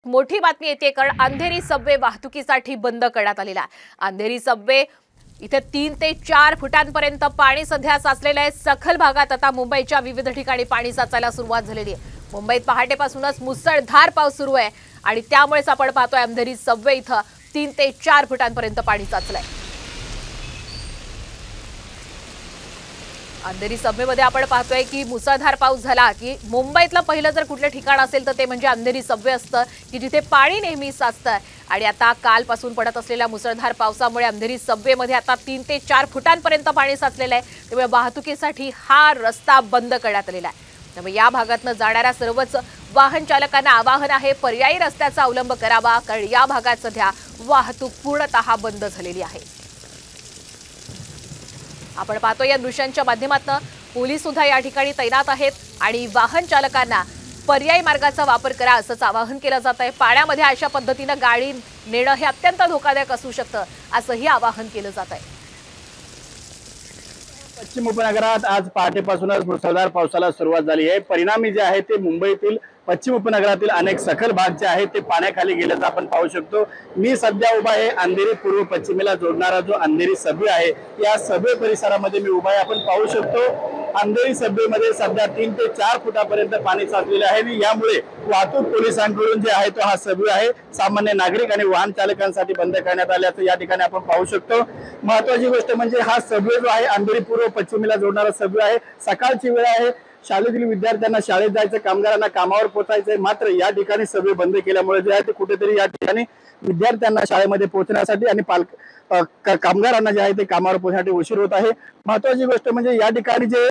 मोठी बातमी येते, कारण अंधेरी सबवे वाहतुकीसाठी बंद करण्यात आलेला आहे। अंधेरी सबवे इथे 3 ते 4 फुटांपर्यंत पाणी सध्या साचलेलं आहे। सखल भागात आता मुंबईच्या विविध ठिकाणी पाणी साचायला सुरुवात झालेली आहे। मुंबईत पहाटेपासूनच मुसळधार पाऊस सुरू आहे आणि त्यामुळेच आपण पाहतोय अंधेरी सबवे इथं 3 ते 4 फुटांपर्यंत पाणी साचलंय। अंधेरी सबवेमध्ये आपण पाहतोय की मुसळधार पाऊस झाला की मुंबईतलं पहिलं जर कुठलं ठिकाण असेल तर ते म्हणजे अंधेरी सबवे असतं, की जिथे पाणी नेहमी साचतं। आणि आता कालपासून पडत असलेल्या मुसळधार पावसामुळे अंधेरी सबवेमध्ये आता 3 ते 4 फुटांपर्यंत पाणी साचलेलं आहे। त्यामुळे वाहतुकीसाठी हा रस्ता बंद करण्यात आलेला आहे। त्यामुळे या भागातनं जाणाऱ्या सर्वच वाहन चालकांना आवाहन आहे, पर्यायी रस्त्याचा अवलंब करावा, कारण या भागात सध्या वाहतूक पूर्णतः बंद झालेली आहे। आपण पाहतो या दृश्यांच्या माध्यमातून पोलीस सुद्धा या ठिकाणी तैनात आहेत आणि वाहन चालकांना पर्यायी मार्गाचा वापर करा असंच आवाहन केलं जात आहे। पाण्यामध्ये अशा पद्धतीने गाडी नेणं हे अत्यंत धोकादायक असू शकतं, असंही आवाहन केलं जात आहे। पश्चिम उपनगरात आज पहाटेपासूनच मुसळधार पावसाला सुरुवात झाली आहे। परिणामी जे आहे ते मुंबईतील पश्चिम उपनगरातील अनेक सखल भाग जे आहेत ते पाण्याखाली गेल्याचं आपण पाहू शकतो। मी सध्या उभा आहे अंधेरी पूर्व पश्चिमेला जोडणारा जो अंधेरी सबवे आहे, या सबवे परिसरामध्ये मी उभा आहे। आपण पाहू शकतो अंधेरी सबवेमध्ये सध्या 3 ते 4 फुटापर्यंत पाणी साचलेले आहे आणि यामुळे वाहतूक पोलिसांकडून जे आहे तो हा सबवे आहे सामान्य नागरिक आणि वाहन चालकांसाठी बंद करण्यात आल्याचं या ठिकाणी आपण पाहू शकतो। महत्त्वाची गोष्ट म्हणजे हा सबवे जो आहे अंधेरी पूर्व पश्चिमेला जोडणारा सबवे आहे। सकाळची वेळ आहे, शाळेतील विद्यार्थ्यांना शाळेत जायचं, कामगारांना कामावर पोहोचायचंय, मात्र या ठिकाणी सबवे बंद केल्यामुळे जे आहे ते कुठेतरी या ठिकाणी विद्यार्थ्यांना शाळेमध्ये पोहोचण्यासाठी आणि कामगारांना जे आहे ते कामावर पोहोचण्यासाठी उशीर होत आहे। महत्त्वाची गोष्ट म्हणजे या ठिकाणी जे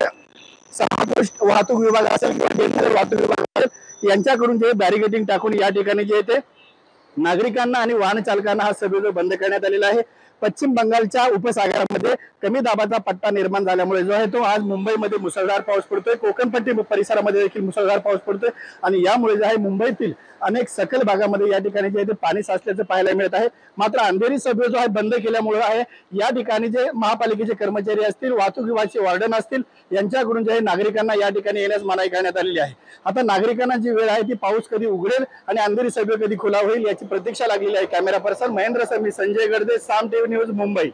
समाविष्ट वाहतूक विभाग असेल किंवा डेल्टा वाहतूक विभाग असेल यांच्याकडून जे बॅरिकेडिंग टाकून या ठिकाणी जे ते नागरिकांना आणि वाहन चालकांना हा सबवे बंद करण्यात आलेला आहे। पश्चिम बंगालच्या उपसागरामध्ये कमी दाबाचा पट्टा निर्माण झाल्यामुळे जो आहे तो आज मुंबईमध्ये मुसळधार पाऊस पडतोय, कोकणपट्टी परिसरामध्ये देखील मुसळधार पाऊस पडतोय आणि यामुळे जे आहे मुंबईतील अनेक सखल भागामध्ये या ठिकाणी जे पाणी साचल्याचं पाहायला मिळत आहे। मात्र अंधेरी सबवे जो आहे बंद केल्यामुळे आहे या ठिकाणी जे महापालिकेचे कर्मचारी असतील, वाहतूक विभागाचे वॉर्डन असतील यांच्याकडून जे नागरिकांना या ठिकाणी येण्यास मनाई करण्यात आलेली आहे। आता नागरिकांना जी वेळ आहे ती पाऊस कधी उघडेल आणि अंधेरी सबवे कधी खुला होईल याची प्रतीक्षा लागलेली आहे। कॅमेरा पर्सन महेंद्र सर, मी संजय गडदे, साम टीव्ही न्यूज, मुंबई।